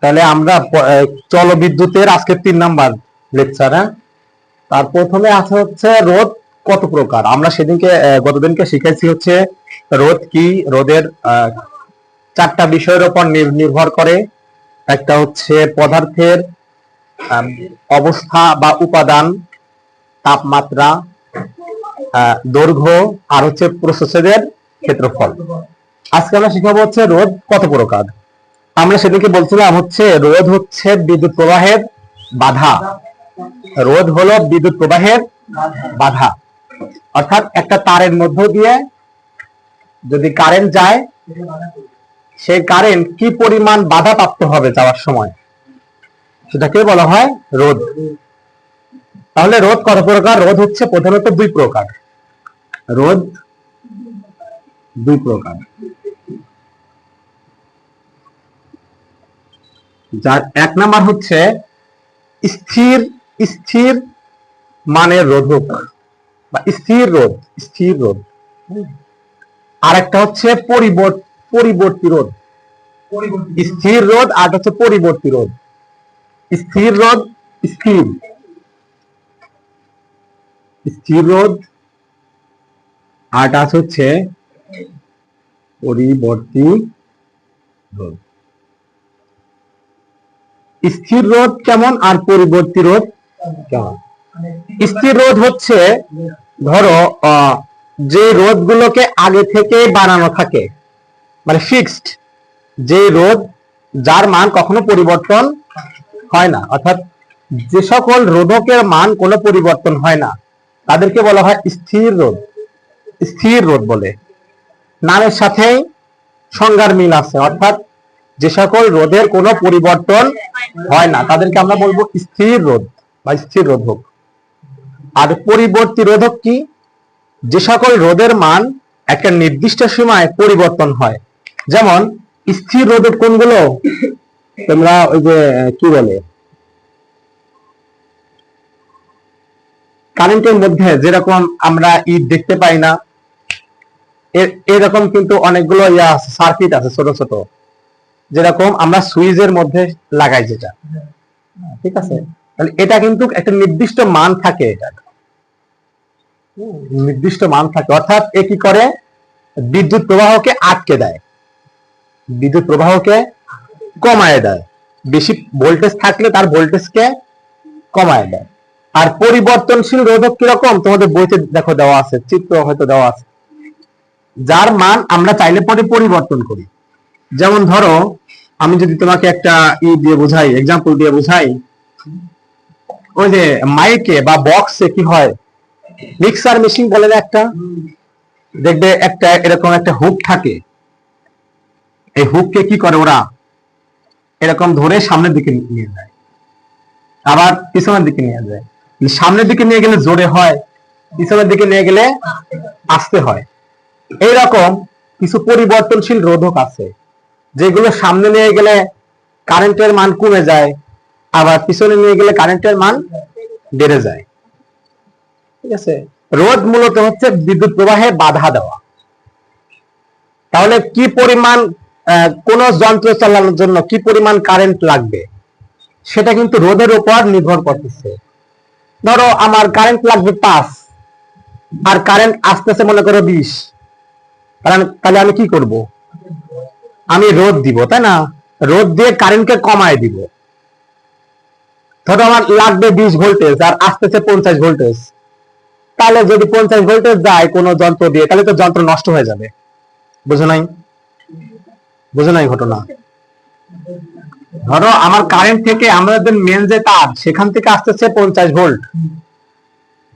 তাহলে আমরা জলবিদ্যুতের আজকে 3 নাম্বার লেকচার। তার প্রথমে আছে হচ্ছে রোধ কত প্রকার। আমরা সেদিনকে গতদিনকে শিখেছি হচ্ছে রোধ কি। রোধের 4টা বিষয়ের উপর নির্ভর করে। একটা হচ্ছে পদার্থের অবস্থা বা উপাদান, তাপমাত্রা, দৈর্ঘ্য, আর হচ্ছে প্রস্থচ্ছেদের ক্ষেত্রফল। আজকে আমরা শিখাবো হচ্ছে রোধ কত প্রকার। আমরা সেদিকে বলছিলাম হচ্ছে রোধ হচ্ছে বিদ্যুৎ প্রবাহের বাধা। রোধ হলো বিদ্যুৎ প্রবাহের বাধা, অর্থাৎ একটা তারের মধ্য দিয়ে যদি কারেন্ট যায়, সেই কারেন্ট কি পরিমাণ বাধা প্রাপ্ত হবে যাওয়ার সময়, সেটাকে বলা হয় রোধ। তাহলে রোধ কত প্রকার? রোধ হচ্ছে প্রধানত 2 প্রকার। রোধ 2 প্রকার। যার 1 নাম্বার হচ্ছে স্থির স্থির মানের রোধক বা স্থির রোধ। স্থির রোধ। আর একটা হচ্ছে পরিবর্তী রোধ। স্থির রোধ আর হচ্ছে পরিবর্তী রোধ। স্থির রোধ স্থির স্থির রোধ, আর হচ্ছে পরিবর্তী রোধ। স্থির রোধ কেমন আর পরিবর্তী রোধ কেমন? স্থির রোধ হচ্ছে ধরো যে রোধগুলোকে আগে থেকে বানানো থাকে, মানে ফিক্সড, যে রোধ যার মান কখনো পরিবর্তন হয় না, অর্থাৎ যে সকল রোধকের মান কোনো পরিবর্তন হয় না, তাদেরকে বলা হয় স্থির রোধ। স্থির রোধ বলে। নামের সাথেই সংজ্ঞার মিল আছে, অর্থাৎ যে সকল রোধের কোনো পরিবর্তন হয় না তাদেরকে আমরা বলবো স্থির রোধ বা স্থির রোধক। আর পরিবর্তী রোধক কি? যে সকল রোধের মান একটা নির্দিষ্ট সময় পরিবর্তন হয়। যেমন স্থির রোধক কোনগুলো? তোমরা ওই যে কি বলে, কারেন্টের মধ্যে যেরকম আমরা ইট দেখতে পাই না, এরকম কিন্তু অনেকগুলো সার্কিট আছে ছোট ছোট, যেরকম আমরা সুইচের মধ্যে লাগাই যেটা, ঠিক আছে? তাহলে এটা কিন্তু একটা নির্দিষ্ট মান থাকে, এটা নির্দিষ্ট মান থাকে, অর্থাৎ এ কি করে? বিদ্যুৎ প্রবাহকে আটকে দেয়, বিদ্যুৎ প্রবাহকে কমায় দেয়। বেশি ভোল্টেজ থাকলে তার ভোল্টেজকে কমায় দেয়। আর পরিবর্তনশীল রোধক কিরকম? তোমাদের বইতে দেখো দেওয়া আছে, চিত্র হয়তো দেওয়া আছে, যার মান আমরা চাইলে পরে পরিবর্তন করি। যেমন ধরো আমি যদি তোমাকে একটা দিয়ে বোঝাই, এক্সাম্পল দিয়ে বোঝাই, ওই যে মাইকে বা বক্সে কি হয়, মিক্সার মেশিন বলে না একটা, দেখবে একটা এরকম একটা হুক থাকে। এই হুককে কি করে ওরা? এরকম ধরে সামনের দিকে নিয়ে যায়, আবার পিছনের দিকে নিয়ে যায়। সামনের দিকে নিয়ে গেলে জোরে হয়, পিছনের দিকে নিয়ে গেলে আস্তে হয়। এইরকম কিছু পরিবর্তনশীল রোধক আছে, যেগুলো সামনে নিয়ে গেলে কারেন্টের মান কমে যায়, আবার পিছনে নিয়ে গেলে কারেন্টের মান বেড়ে যায়। ঠিক আছে? রোধ মূলত হচ্ছে বিদ্যুৎ প্রবাহে বাধা দেওয়া। তাহলে কি পরিমাণ কোন যন্ত্র চালানোর জন্য কি পরিমাণ কারেন্ট লাগবে, সেটা কিন্তু রোধের উপর নির্ভর করতেছে। ধরো আমার কারেন্ট লাগবে 5, আর কারেন্ট আসতেছে মনে করো 20, তাহলে আমি কি করব? আমি রোধ দিব, তাই না? রোধ দিয়ে কারেন্টকে কমায় দিব। ধরো আমার লাগবে 20 ভোল্টেজ আর আসতেছে 50 ভোল্টেজ, তাহলে যদি 50 ভোল্টেজ যায় কোনো যন্ত্র দিয়ে, তাহলে তো যন্ত্র নষ্ট হয়ে যাবে। বুঝো নাই? বুঝো নাই ঘটনা? ধরো আমার কারেন্ট থেকে আমাদের মেন যে তার, সেখান থেকে আসতেছে 50 ভোল্ট,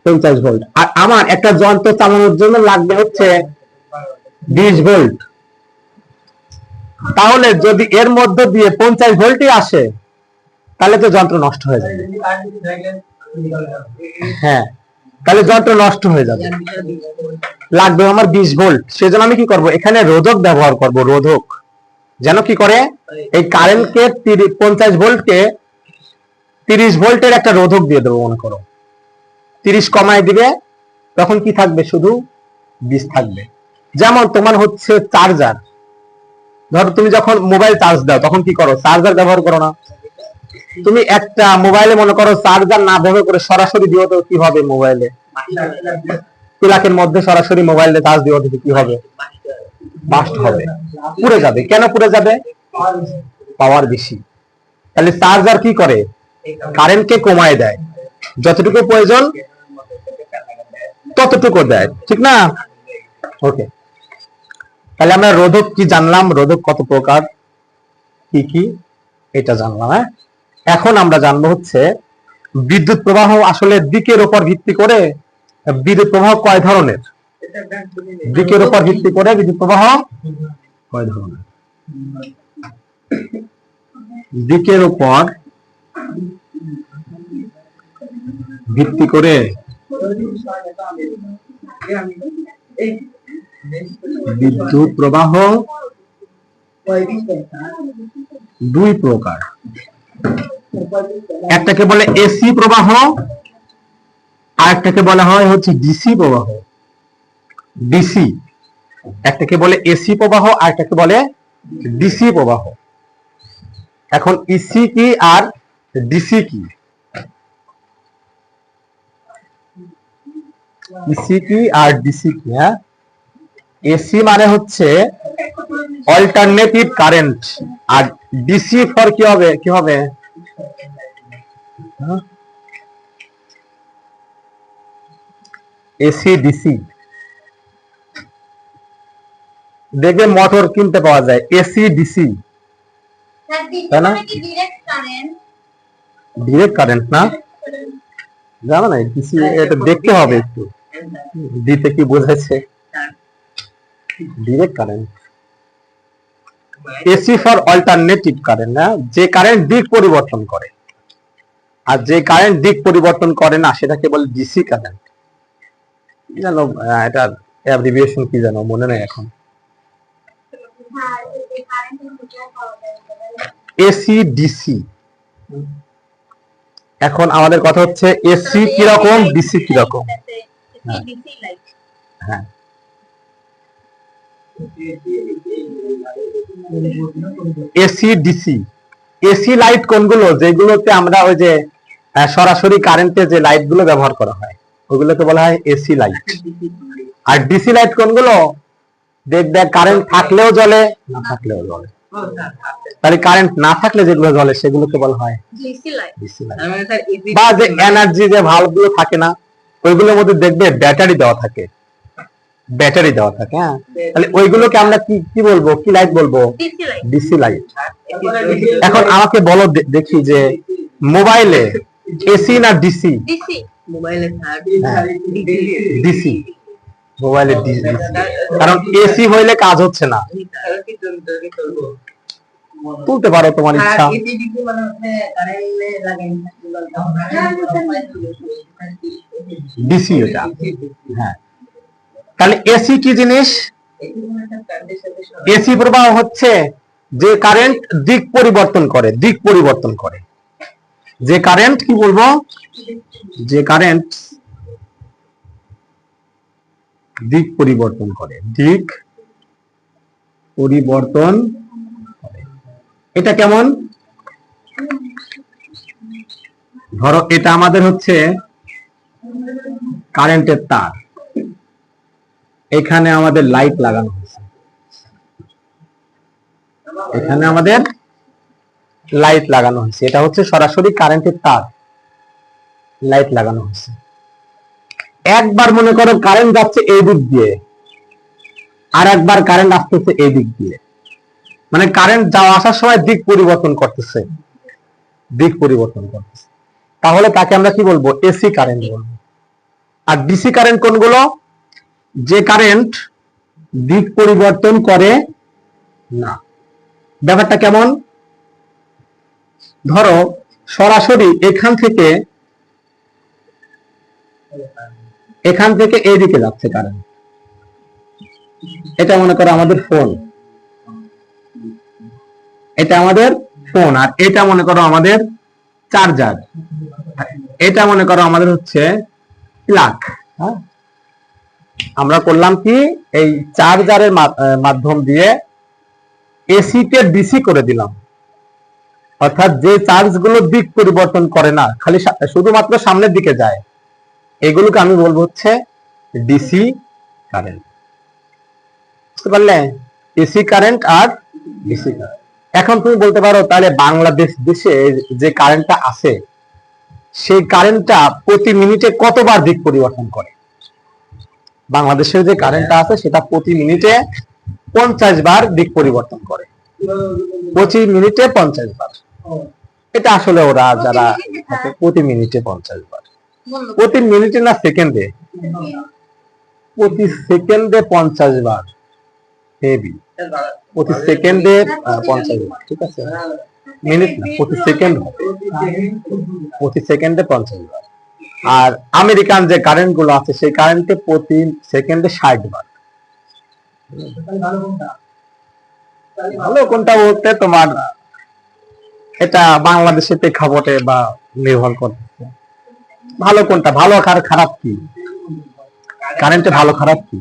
50 ভোল্ট, আর আমার একটা যন্ত্র চালানোর জন্য লাগবে হচ্ছে 20 ভোল্ট। তাহলে যদি এর মধ্যে দিয়ে 50 ভোল্টই আসে, তাহলে তো যন্ত্র নষ্ট হয়ে যাবে। হ্যাঁ, তাহলে যন্ত্র নষ্ট হয়ে যাবে। লাগবে আমার 20 ভোল্ট, সেজন্য আমি কি করব? এখানে রোধক ব্যবহার করব। রোধক যেন কি করে, এই কারেন্টকে 50 ভোল্টকে 30 ভোল্টের একটা রোধক দিয়ে দেবো। মনে করো 30 কমায় দিবে, তখন কি থাকবে? শুধু 20 থাকবে। যেমন তোমার হচ্ছে চার্জার, ধরো তুমি যখন মোবাইল চার্জ দাও তখন কি করো, চার্জার ব্যবহার করো না। তুমি একটা মোবাইলে মনে করো চার্জার না ব্যবহার করে সরাসরি দিও তো কি হবে, মোবাইলে প্লাগের মধ্যে সরাসরি মোবাইলে চার্জ দিও তো কি হবে, বাস্ট হবে, পুড়ে যাবে। কেন পুড়ে যাবে, পাওয়ার বেশি। তাহলে চার্জার কি করে, কারেন্টকে কমায় দেয়, যতটুকু প্রয়োজন ততটুকু দেয়, ঠিক না? ওকে, তাহলে আমরা রোধক কি জানলাম, রোধক কত প্রকার, কি কি এটা জানলাম। হ্যাঁ, এখন আমরা জানবো হচ্ছে বিদ্যুৎ প্রবাহ আসলে দিকের উপর ভিত্তি করে, বিদ্যুৎ প্রবাহ কয় ধরনের, দিকের উপর ভিত্তি করে বিদ্যুৎ প্রবাহ কয় ধরনের, দিকের উপর ভিত্তি করে বিদ্যুৎ প্রবাহ দুই প্রকার। একটাকে বলে এসি প্রবাহ, আর একটাকে বলা হয় হচ্ছে ডিসি প্রবাহ। ডিসি, একটাকে বলে এসি প্রবাহ, আর একটাকে বলে ডিসি প্রবাহ। এখন ইসি কি আর ডিসি কি, ইসি কি আর ডিসি কি? হ্যাঁ, এসি মানে হচ্ছে অল্টারনেটিভ কারেন্ট, আর ডিসি ফর কি হবে, কি হবে, এসি ডিসি। দেখবে মোটর কিনতে পাওয়া যায় এসি ডিসি, তাই না? ডিরেক্ট কারেন্ট না, জানো না ডিসি, এটা দেখতে হবে একটু, দিতে কি বোঝাচ্ছে, direct current. AC for alternative current, না, যে কারেন্ট দিক পরিবর্তন করে, আর যে কারেন্ট দিক পরিবর্তন করে না সেটাকে বলে ডিসি কারেন্ট। জানো এটা অ্যাব্রিভিয়েশন কি জানো, মনে নেই এখন। AC DC. এখন আমাদের কথা হচ্ছে এসি কিরকম, ডিসি কিরকম। হ্যাঁ, এসি ডিসি। এসি লাইট কোনগুলো, যেগুলোতে আমরা ওই যে সরাসরি কারেন্টে যে লাইট গুলো ব্যবহার করা হয় ওইগুলোকে বলা হয় এসি লাইট। আর ডিসি লাইট কোনগুলো, দেখবে কারেন্ট থাকলেও জ্বলে না থাকলেও জ্বলে, তাহলে কারেন্ট না থাকলে যেগুলো জ্বলে সেগুলোকে বলা হয় ডিসি লাইট। বা যে এনার্জি যে ভালভ গুলো থাকে না, ওইগুলোর মধ্যে দেখবে ব্যাটারি দেওয়া থাকে, ব্যাটারি দেওয়া থাকে। হ্যাঁ, তাহলে ওইগুলোকে আমরা কি কি বলবো, কি লাইট বলবো, ডিসি লাইট। এখন আমাকে বলো দেখি যে মোবাইলে এসি না ডিসি, মোবাইলে ডিসি, মোবাইলে ডিসি, কারণ এসি হইলে কাজ হচ্ছে না। তুলতে পারো তোমার ইচ্ছা, ডিসি এটা। হ্যাঁ, তাহলে এসি কি জিনিস, এসি প্রবাহ হচ্ছে যে কারেন্ট দিক পরিবর্তন করে, দিক পরিবর্তন করে, যে কারেন্ট কি বলবো, যে কারেন্ট দিক পরিবর্তন করে, দিক পরিবর্তন করে। এটা কেমন, ধরো এটা আমাদের হচ্ছে কারেন্টের তার, এখানে আমাদের লাইট লাগানো হয়েছে, এখানে আমাদের লাইট লাগানো হয়েছে, এটা হচ্ছে সরাসরি কারেন্টের তার, লাইট লাগানো হয়েছে। একবার মনে করো কারেন্ট যাচ্ছে এই দিক দিয়ে, আর একবার কারেন্ট আসতেছে এই দিক দিয়ে, মানে কারেন্ট যাওয়া আসার সময় দিক পরিবর্তন করতেছে, দিক পরিবর্তন করতেছে, তাহলে তাকে আমরা কি বলবো, এসি কারেন্ট বলবো। আর ডিসি কারেন্ট কোনগুলো, যে কারেন্ট দিক পরিবর্তন করে না। ব্যাপারটা কেমন, ধরো সরাসরি এখান থেকে এইদিকে যাচ্ছে কারেন্ট, এটা মনে করো আমাদের ফোন, এটা আমাদের ফোন, আর এটা মনে করো আমাদের চার্জার, এটা মনে করো আমাদের হচ্ছে প্লাগ। হ্যাঁ, আমরা করলাম কি, এই চার্জারের মাধ্যম দিয়ে এসি কে ডিসি করে দিলাম, অর্থাৎ যে চার্জ গুলো দিক পরিবর্তন করে না, খালি শুধুমাত্র সামনের দিকে যায়, এগুলোকে আমি বলবো হচ্ছে ডিসি কারেন্ট। বুঝতে পারলে? এসি কারেন্ট আর ডিসি কারেন্ট। এখন তুমি বলতে পারো তাহলে বাংলাদেশ দেশে যে কারেন্টটা আছে সেই কারেন্টটা প্রতি মিনিটে কতবার দিক পরিবর্তন করে? বাংলাদেশের যে কারেন্টটা আছে সেটা প্রতি মিনিটে 50 বার দিক পরিবর্তন করে। 25 মিনিটে 50 বার। এটা আসলে ওরা যারা প্রতি মিনিটে 50 বার, প্রতি মিনিটে না সেকেন্ডে, প্রতি সেকেন্ডে 50 বার। হেভি। প্রতি সেকেন্ডে 50 বার, ঠিক আছে? মিনিট না, প্রতি সেকেন্ড হবে, প্রতি সেকেন্ডে 50 বার। আর আমেরিকান যে কারেন্ট গুলো আছে সেই কারেন্টে প্রতি সেকেন্ডে 60 বার। ভালো কোনটা বলতে তোমার এটা বাংলাদেশের প্রেক্ষাপটে বা নির্ভর করতেছে। ভালো কোনটা, ভালো আর খারাপ কি? কারেন্টে ভালো খারাপ কি?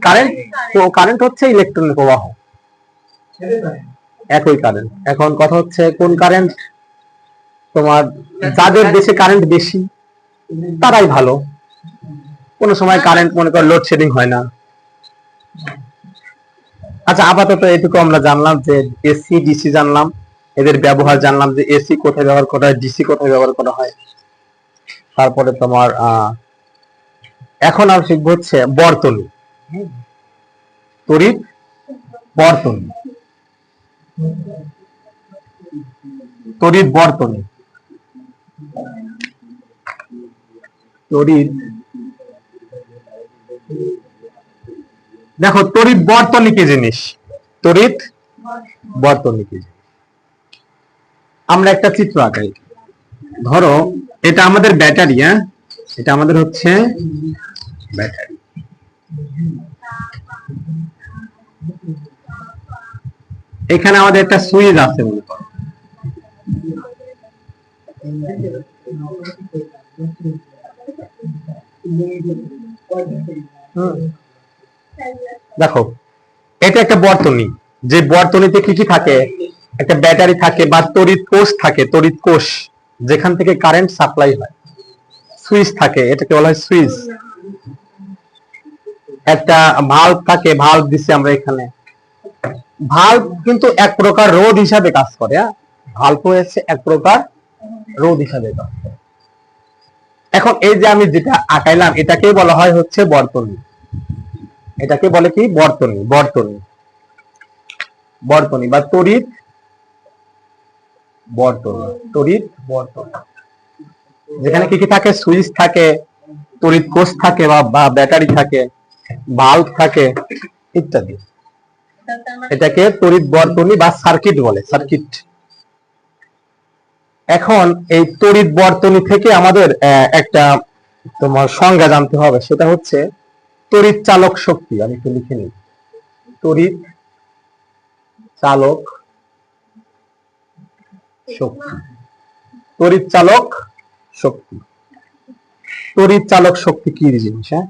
কারেন্ট তো কারেন্ট হচ্ছে ইলেকট্রনের প্রবাহ, একই কারেন্ট। এখন কথা হচ্ছে কোন কারেন্ট তোমার, যাদের দেশে কারেন্ট বেশি তারাই ভালো। কোন সময় কারেন্ট মনে কর লোডশেডিং হয় না। আচ্ছা, আপাতত এটুকু আমরা জানলাম যে এসি ডিসি জানলাম, এদের ব্যবহার জানলাম যে এসি কোথায় ব্যবহার করা হয়, ডিসি কোথায় ব্যবহার করা হয়। তারপরে তোমার এখন আর শিখবো হচ্ছে বর্তনী, তড়িৎ বর্তনী, তড়িৎ বর্তনী, তড়িৎ। দেখো তড়িৎ বর্তনী কি জিনিস, তড়িৎ বর্তনী কি জিনিস। আমরা একটা চিত্র আঁকাই। ধরো এটা আমাদের ব্যাটারি, হ্যাঁ, এটা আমাদের হচ্ছে ব্যাটারি। এখানে আমাদের একটা সুইচ আছে মনে করো। দেখো এটা একটা বর্তনী, যে বর্তনীতে কি কি থাকে, একটা ব্যাটারি থাকে বা তড়িৎ কোষ থাকে, তড়িৎ কোষ যেখান থেকে কারেন্ট সাপ্লাই হয়, সুইচ থাকে, এটাকে বলা হয় সুইচ। একটা ভালভ থাকে, ভালভ দিছি আমরা এখানে। ভালভ কিন্তু এক প্রকার রোধ হিসাবে কাজ করে, ভালভ হচ্ছে এক প্রকার রোধ হিসাবে কাজ করে। এখন এই যে আমি যেটা আঁকাইলাম এটাকে বলা হয় হচ্ছে বর্তনী, এটাকে বলে কি বর্তনী, বর্তনী, বর্তনী বা তড়িৎ বর্তনী, তড়িৎ বর্তনী। যেখানে কি কি থাকে, সুইচ থাকে, তড়িৎ কোষ থাকে বা ব্যাটারি থাকে, ভালভ থাকে ইত্যাদি। এটাকে তড়িৎ বর্তনী বা সার্কিট বলে, সার্কিট। এখন এই তড়িৎ বর্তনী থেকে আমাদের একটা তোমার সংজ্ঞা জানতে হবে, সেটা হচ্ছে তড়িৎ চালক শক্তি। আমি একটু লিখে নিই, তড়িৎ চালক শক্তি, তড়িৎ চালক শক্তি। তড়িৎ চালক শক্তি কি জিনিস? হ্যাঁ,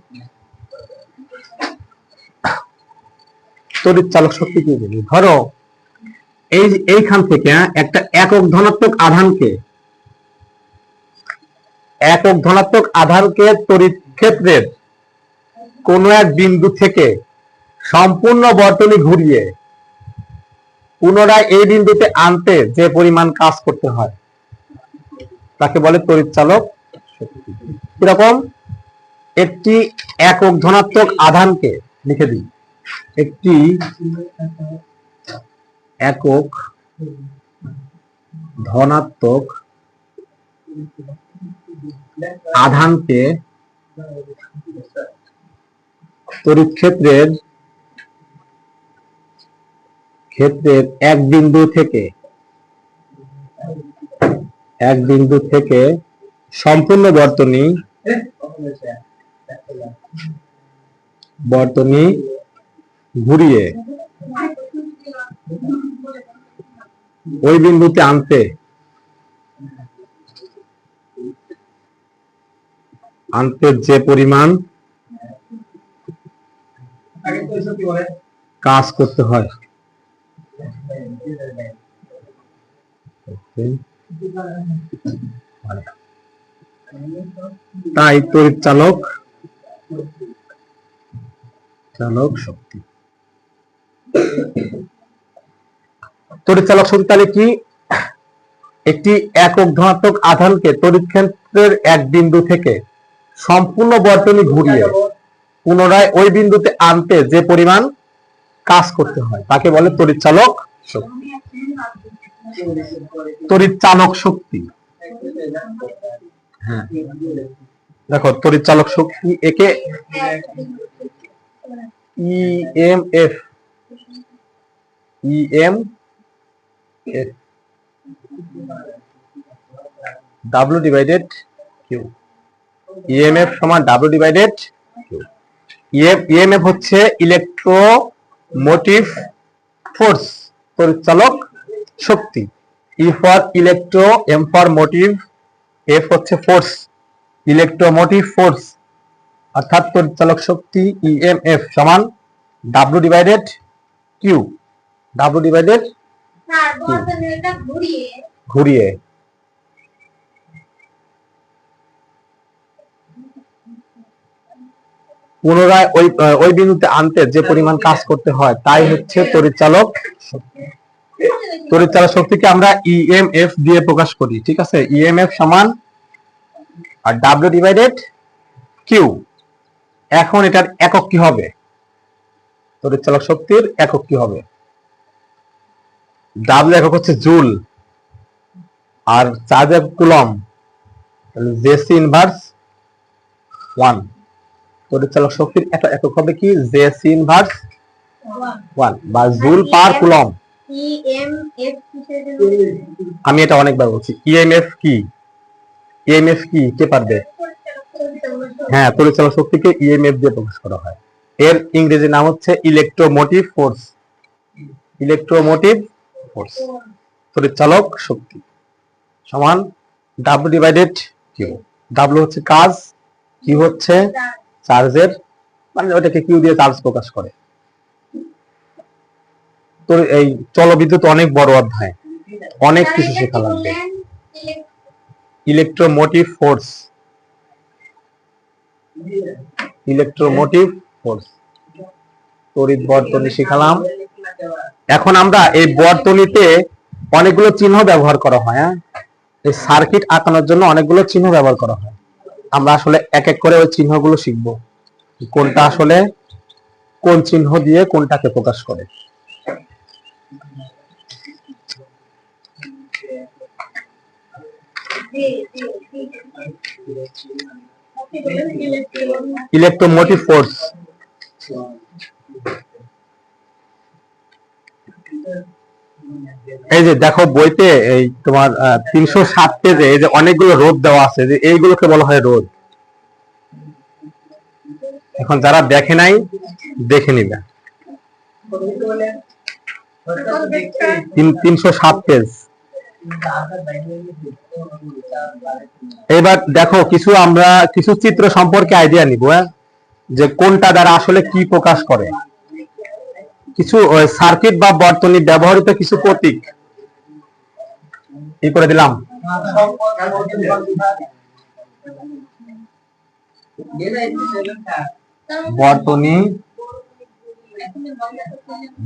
তড়িৎ চালক শক্তি কি জিনিস? ধরো এইখান থেকে একটা একক ধনাত্মক আধানকে, একক ধনাত্মক আধানকে তড়িৎ ক্ষেত্রের কোন এক বিন্দু থেকে সম্পূর্ণ বর্তনী ঘুরিয়ে পুনরায় এই বিন্দুতে আনতে যে পরিমাণ কাজ করতে হয় তাকে বলে তড়িৎ চালক শক্তি। কিরকম? একটি একক ধনাত্মক আধানকে লিখে দিই, একটি একক ধনাত্মক আধানকে তড়িৎ ক্ষেত্রের এক বিন্দু থেকে সম্পূর্ণ বর্তনী ঘুরিয়ে ওই বিন্দুতে আনতে যে পরিমাণ কাজ করতে হয়। তাই তড়িৎ চালক শক্তি। তড়িৎ চালক শক্তি তাহলে কি? একটি একক ধনাত্মক আধানকে তড়িৎ ক্ষেত্রের এক বিন্দু থেকে সম্পূর্ণ বর্তনী ঘুরিয়ে পুনরায় ওই বিন্দুতে আনতে যে পরিমাণ কাজ করতে হয় তাকে বলে তড়িৎ চালক শক্তি। তড়িৎ চালক শক্তি, হ্যাঁ দেখো তড়িৎ চালক শক্তি একে EMF W divided Q. EMF সমান W ডিভাইডেড কিউ। ইএমএফ হচ্ছে ইলেকট্রোমোটিভ ফোর্স, তড়িৎ চালক শক্তি। E for electro, M for motive, F হচ্ছে ফোর্স, ইলেকট্রোমোটিভ ফোর্স। অর্থাৎ তড়িৎ চালক শক্তি ইএমএফ সমান W divided Q. W divided ঘুরিয়ে পুনরায় ওই বিন্দুতে আনতে যে পরিমাণ কাজ করতে হয় তাই হচ্ছে তড়িৎ চালক শক্তি। তড়িৎ চালক শক্তিকে আমরা ইএমএফ দিয়ে প্রকাশ করি, ঠিক আছে? ইএমএফ সমান আর W ডিভাইডেড কিউ। এখন এটার একক কি হবে? তড়িৎ চালক শক্তির একক কি হবে? W একক হচ্ছে জুল, আর চার্জ একক কুলম, জেসি ইনভার্স 1। তড়িৎ চালক শক্তির একক হবে কি? জেসি ইনভার্স 1 বা জুল পার কুলম। আমি এটা অনেকবার বলছি। ইএমএফ কি? ইএমএফ কি কে পারবে? হ্যাঁ, তড়িৎ চালক শক্তিকে ইএমএফ দিয়ে প্রকাশ করা হয়। এর ইংরেজি নাম হচ্ছে ইলেকট্রোমোটিভ ফোর্স। ইলেকট্রোমোটিভ ফোর্স, তড়িৎ চালক শক্তি সমান W ডিভাইডেড কিউ। W হচ্ছে কাজ, কিউ হচ্ছে চার্জের, মানে ওটাকে কিউ দিয়ে চার্জ প্রকাশ করে। তো এই চলবিদ্যুৎ অনেক বড় অধ্যায়, অনেক কিছু শেখা লাগবে। ইলেকট্রোমোটিভ ফোর্স, ইলেকট্রোমোটিভ ফোর্স, তড়িৎ বর্তনী শিখালাম। এখন আমরা এই বর্তনীতে অনেকগুলো চিহ্ন ব্যবহার করা হয়। হ্যাঁ, এই সার্কিট আঁকানোর জন্য অনেকগুলো চিহ্ন ব্যবহার করা হয়। আমরা আসলে এক এক করে ওই চিহ্নগুলো শিখব, কোনটা আসলে কোন চিহ্ন দিয়ে কোনটাকে প্রকাশ করে। ইলেকট্রোমোটিভ ফোর্স, এই যে দেখো বইতে এই তোমার 307 পেজে এই যে অনেকগুলো রোধ দেওয়া আছে, যে এইগুলোকে বলা হয় রোধ। এখন যারা দেখে নাই দেখে নিবে। 307 পেজ। এবার দেখো আমরা কিছু চিত্র সম্পর্কে আইডিয়া নিব, যে কোনটা দ্বারা আসলে কি প্রকাশ করে। কিছু সার্কিট বা বর্তনী ব্যবহৃত কিছু প্রতীক কি করে দিলাম।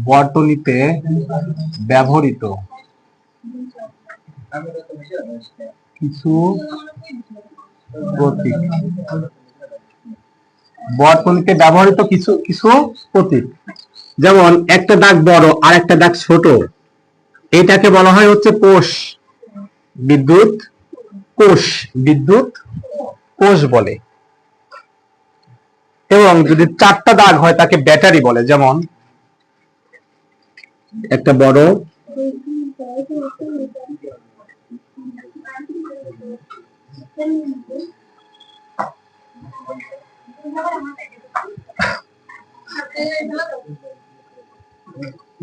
বর্তনীতে ব্যবহৃত কিছু প্রতীক, বর্তনীতে ব্যবহৃত কিছু কিছু প্রতীক, যেমন একটা দাগ বড় আর একটা দাগ ছোট, এটাকে বলা হয় হচ্ছে কোষ, বিদ্যুৎ কোষ, বিদ্যুৎ কোষ বলে। এবং যদি 4টা দাগ হয় তাকে ব্যাটারি বলে, যেমন একটা বড়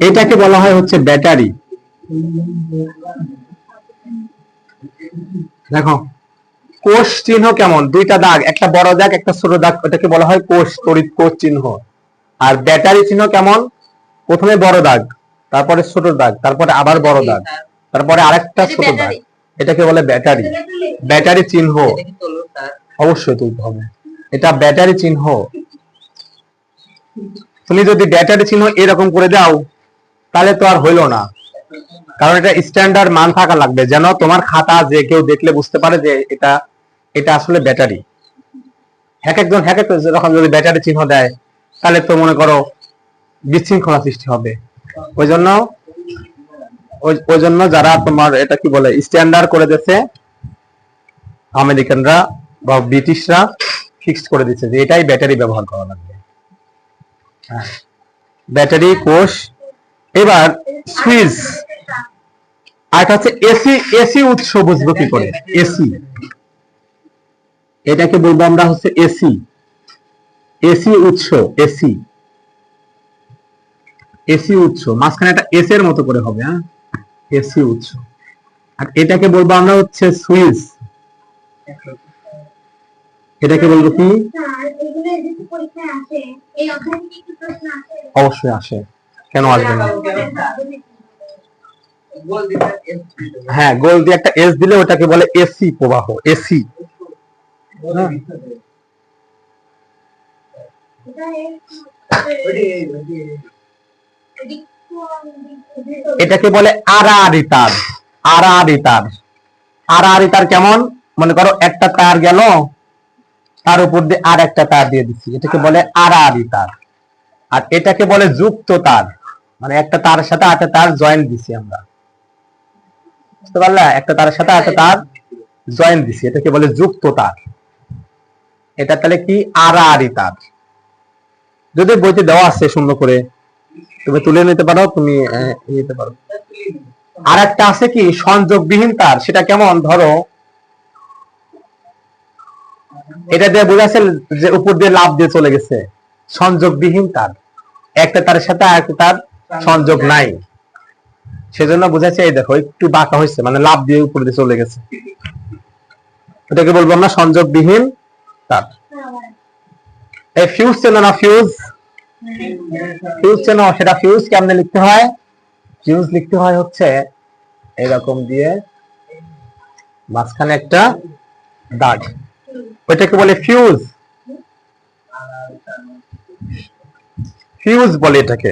এটাকে বলা হয় হচ্ছে ব্যাটারি। দেখো কোষ চিহ্ন কেমন, 2টা দাগ, একটা বড় দাগ একটা ছোট দাগ, ওটাকে বলা হয় কোষ, তড়িৎ কোষ চিহ্ন। আর ব্যাটারি চিহ্ন কেমন, প্রথমে বড় দাগ, তারপরে ছোট দাগ, তারপরে আবার বড় দাগ, তারপরে আরেকটা ছোট দাগ, এটাকে বলে ব্যাটারি। ব্যাটারি চিহ্ন অবশ্যই তুলতে হবে, এটা ব্যাটারি চিহ্ন। তুমি যদি ব্যাটারি চিহ্ন এরকম করে দাও তাহলে তো আর হইলো না, কারণ এটা স্ট্যান্ডার্ড মান থাকা লাগবে, যেন তোমার খাতা যে কেউ দেখলে বুঝতে পারে যে এটা আসলে ব্যাটারি। এক একজন যখন যদি ব্যাটারি চিহ্ন দেয় তাহলে তো মনে করো বিশৃঙ্খলা সৃষ্টি হবে। ওই জন্য যারা তোমার এটা কি বলে স্ট্যান্ডার্ড করে দিয়েছে আমেরিকানরা বা ব্রিটিশরা, ফিক্সড করে দিচ্ছে যে এটাই ব্যাটারি ব্যবহার করা লাগবে। ব্যাটারি কোষ। এবার সুইচ, আর হচ্ছে এসি। এসি উৎস বুঝবো কি করে? এসি, এটাকে বলবো আমরা হচ্ছে এসি। এসি উৎস, এসি, এসি উৎস মাঝখানে একটা এস এর মতো করে হবে, হ্যাঁ, এসি উৎস। আর এটাকে বলবো আমরা হচ্ছে সুইচ। এটাকে বলবো কি? অবশ্যই আসে, কেন আসবে না? হ্যাঁ, গোল দিয়ে একটা এস দিলে ওটাকে বলে এসি প্রবাহ, এসি। এটাকে বলে আড়াআড়ি তার। আড়াআড়ি তার, আড়াআড়ি তার কেমন? মনে করো একটা তার গেল, তার উপর দিয়ে আর একটা তার দিয়ে দিচ্ছি, এটাকে বলে আড়াআড়ি তার। আর এটাকে বলে যুক্ত তার, মানে একটা তারের সাথে আরেকটা তার জয়েন্ট দিছি আমরা, বুঝতে পারলা? একটা তারের সাথে আরেকটা তার জয়েন্ট দিছি, এটাকে বলে যুক্ত তার। এটা তাহলে কি? আড়াআড়ি তার। যদি বইতে দেওয়া আছে সুন্দর করে, তুমি তুলে নিতে পারো, তুমি নিতে পারো। আর একটা আছে কি সংযোগবিহীন তার, সেটা কেমন? ধরো এটা দিয়ে বোঝাচ্ছে যে উপর দিয়ে লাভ দিয়ে চলে গেছে, সংযোগবিহীন তার। একটা তারের সাথে আরেকটা তার সংযোগ নাই, সেজন্য বোঝাচ্ছে এই দেখো একটু বাঁকা হয়েছে, মানে লাভ দিয়ে উপর দিয়ে চলে গেছে, এটাকে বলবো আমরা সংযোগবিহীন তার। এই ফিউজ চেনো না? ফিউজ, ফিউজ চেনো? সেটা ফিউজ কেমনে লিখতে হয়? ফিউজ লিখতে হয় হচ্ছে এরকম দিয়ে মাঝখানে একটা দাগ, ওইটাকে বলে ফিউজ। ফিউজ বলে এটাকে।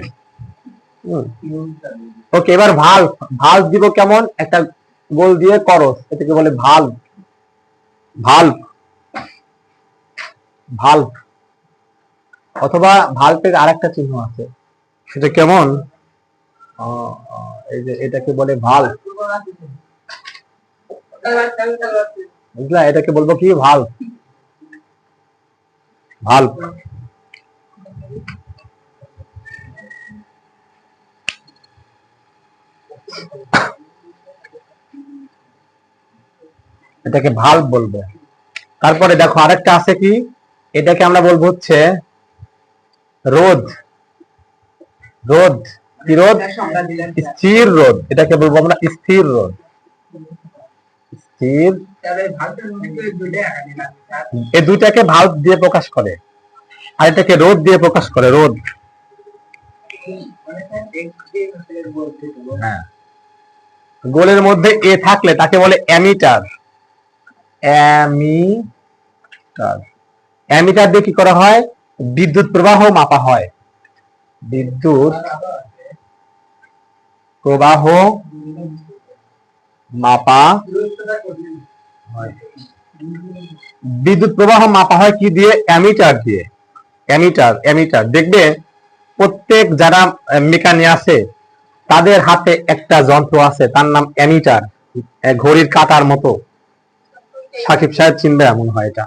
ওকে, এবার ভালভ। ভালভ দিব কেমন? একটা গোল দিয়ে করস, এটাকে বলে ভালভ। Valve, valve. অথবা ভালভের আরেকটা চিহ্ন আছে, সেটা কেমন? এই যে এটাকে বলে ভালভ, বুঝলা? এটাকে বলবো কি? Valve, valve. এটাকে ভালভ বলবো। তারপরে দেখো আরেকটা আছে কি, এটাকে আমরা বলবো হচ্ছে রোধ। রোধ কি? রোধ, স্থির রোধ, এটাকে বলবো আমরা স্থির রোধ। স্থির, এই দুইটাকে ভালভ দিয়ে প্রকাশ করে, আর এটাকে রোধ দিয়ে প্রকাশ করে, রোধ। হ্যাঁ, গোলের মধ্যে এ থাকলে তাকে বলে অ্যামিটার। অ্যামিটার, অ্যামিটার দিয়ে কি করা হয়? বিদ্যুৎ প্রবাহ মাপা হয়। বিদ্যুৎ প্রবাহ মাপা হয়। বিদ্যুৎ প্রবাহ মাপা হয় কি দিয়ে? অ্যামিটার দিয়ে। অ্যামিটার, অ্যামিটার দেখবে প্রত্যেক যারা মেকানিক আছে তাদের হাতে একটা যন্ত্র আছে, তার নাম অ্যামিটার, ঘড়ির কাঁটার মতো। সাকিব সাহেব চিনবে এমন হয়। এটা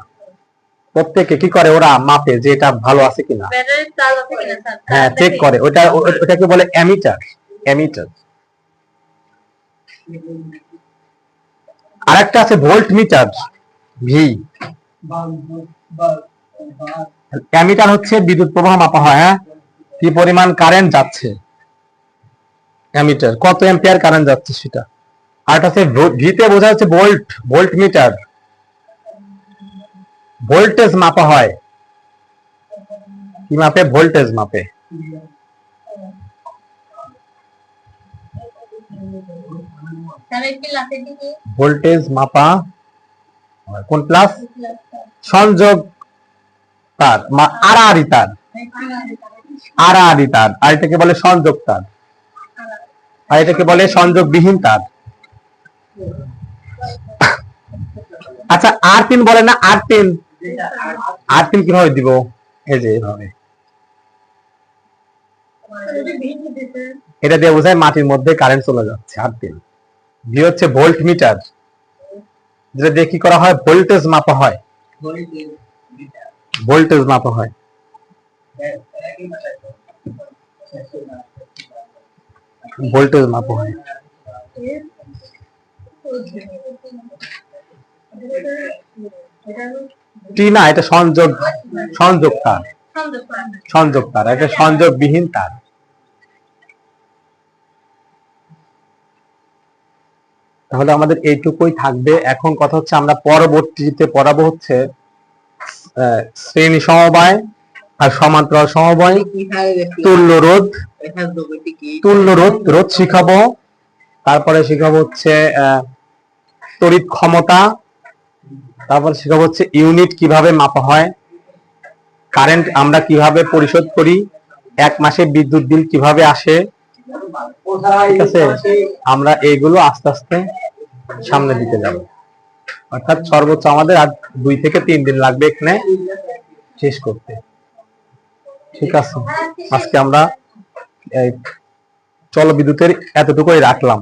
প্রত্যেকে কি করে? ওরা মাপে যে এটা ভালো আছে কিনা, হ্যাঁ, চেক করে। ওটাকে বলে অ্যামিটার, অ্যামিটার। আরেকটা আছে ভোল্ট মিটার, ভি। অ্যামিটার হচ্ছে বিদ্যুৎ প্রবাহ মাপা হয়, হ্যাঁ, কি পরিমাণ কারেন্ট যাচ্ছে, অ্যামিটার কত অ্যাম্পিয়ার কারেন্ট যাচ্ছে সেটা। আর এটা হচ্ছে ভিতে বোঝা হচ্ছে ভোল্ট, ভোল্ট মিটার, ভোল্টেজ মাপা হয়। কি মাপে? ভোল্টেজ মাপে। ভোল্টেজ মাপা কোন প্লাস? সংযোগ তার, আড়াআড়ি তার, আড়াআড়ি তার, আর এটাকে বলে সংযোগ তার, আর এটাকে বলে সংযোগবিহীন তার। আচ্ছা R3 বলে না, R3 কিভাবে দিব? এই যে এইভাবে, এটা দিয়ে বোঝায় মাটির মধ্যে কারেন্ট চলে যাচ্ছে। R3 ভি হচ্ছে ভোল্ট মিটার, যেটা দিয়ে কি করা হয়? ভোল্টেজ মাপা হয়, ভোল্টেজ মাপা হয়। ভোল্টেজ মাপা হয়। টি না, এটা সংযোগ, সংযোগ তার, সংযোগ তার, এটা সংযোগবিহীন তার। তাহলে আমাদের এইটুকুই থাকবে। এখন কথা হচ্ছে আমরা পরবর্তীতে পড়াবো হচ্ছে শ্রেণী সমবায় আর সমান্তরাল সমবায়, তুল্য রোধ, তুল্য রোধ, রোধ শিখাবো। তারপরে শিখাবো হচ্ছে তড়িৎ ক্ষমতা, তারপরে শিখাবো হচ্ছে ইউনিট কিভাবে মাপা হয়, কারেন্ট আমরা কিভাবে পরিশোধ করি, এক মাসে বিদ্যুৎ বিল কিভাবে আসে। ঠিক আছে, আমরা এইগুলো আস্তে আস্তে সামনের দিকে যাব। অর্থাৎ সর্বোচ্চ আমাদের আর 2 থেকে 3 দিন লাগবে এখানে শেষ করতে। ঠিক আছে, আজকে আমরা জলবিদ্যুতের এতটুকুই রাখলাম।